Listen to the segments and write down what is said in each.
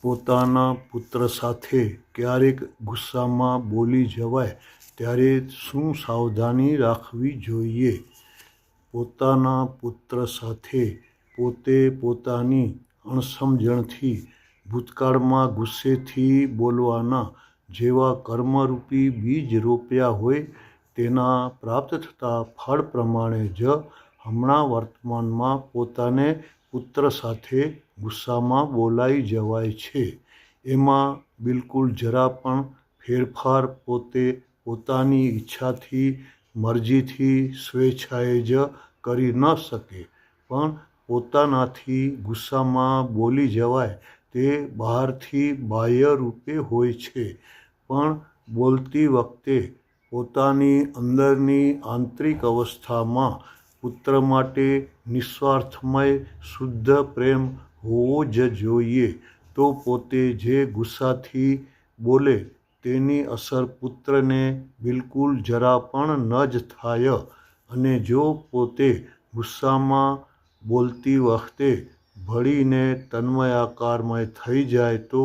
પોતાના પુત્ર સાથે ક્યારેક ગુસ્સામાં બોલી જવાય ત્યારે શું સાવધાની રાખવી જોઈએ? પોતાના પુત્ર સાથે પોતે પોતાની અણસમજણથી ભૂતકાળમાં ગુસ્સેથી બોલવાના જેવા કર્મરૂપી બીજ રોપ્યા હોય તેના પ્રાપ્ત થતા ફળ પ્રમાણે જ હમણાં વર્તમાનમાં પોતાને પુત્ર સાથે ગુસ્સામાં બોલાઈ જવાય છે. એમાં બિલકુલ જરા પણ ફેરફાર પોતે પોતાની ઈચ્છાથી મરજીથી સ્વેચ્છાએ જ કરી ન શકે, પણ પોતાનાથી ગુસ્સામાં બોલી જવાય તે બહારથી બાહ્ય રૂપે હોય છે, પણ બોલતી વખતે પોતાની અંદરની આંતરિક અવસ્થામાં પુત્ર માટે નિસ્વાર્થમય શુદ્ધ પ્રેમ હોવો જ જોઈએ. તો પોતે જે ગુસ્સાથી બોલે તેની અસર પુત્રને બિલકુલ જરા પણ ન જ થાય, અને જો પોતે ગુસ્સામાં બોલતી વખતે ભળીને તન્મયાકારમય થઈ જાય તો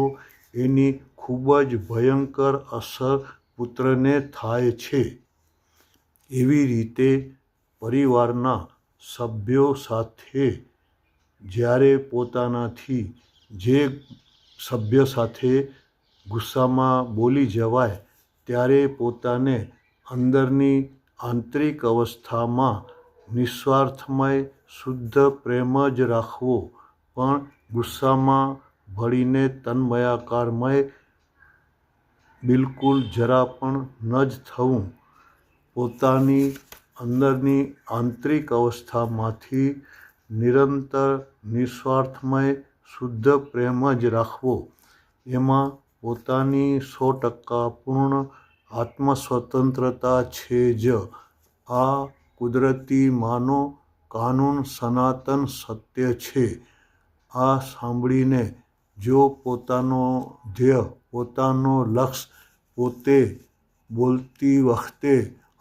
એની ખૂબ જ ભયંકર અસર પુત્રને થાય છે. એવી રીતે પરિવારના સભ્યો સાથે જ્યારે પોતાનાથી જે સભ્ય સાથે ગુસ્સામાં બોલી જવાય ત્યારે પોતાને અંદરની આંતરિક અવસ્થામાં નિસ્વાર્થમય શુદ્ધ પ્રેમ જ રાખવો, પણ ગુસ્સામાં ભળીને તન્મયાકારમય બિલકુલ જરા પણ ન જ થવું. પોતાની અંદરની આંતરિક અવસ્થામાંથી નિરંતર નિસ્વાર્થમય શુદ્ધ પ્રેમ જ રાખવો. એમાં પોતાની 100% પૂર્ણ આત્મસ્વતંત્રતા છે જ. આ કુદરતી માનો કાનૂન સનાતન સત્ય છે. આ સાંભળીને જો પોતાનો ધ્યેય, પોતાનો લક્ષ્ય પોતે બોલતી વખતે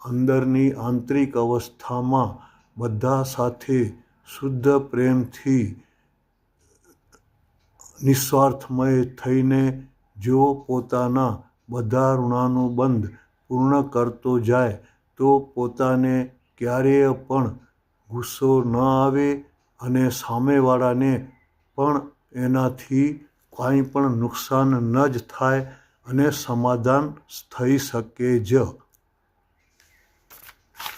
અંદરની આંતરિક અવસ્થામાં બધા સાથે શુદ્ધ પ્રેમથી નિસ્વાર્થમય થઈને જો પોતાના બધા ઋણાનુબંધ પૂર્ણ કરતો જાય તો પોતાને ક્યારેય પણ ગુસ્સો ન આવે અને સામેવાળાને પણ એનાથી કાંઈ પણ નુકસાન ન જ થાય અને સમાધાન થઈ શકે જ.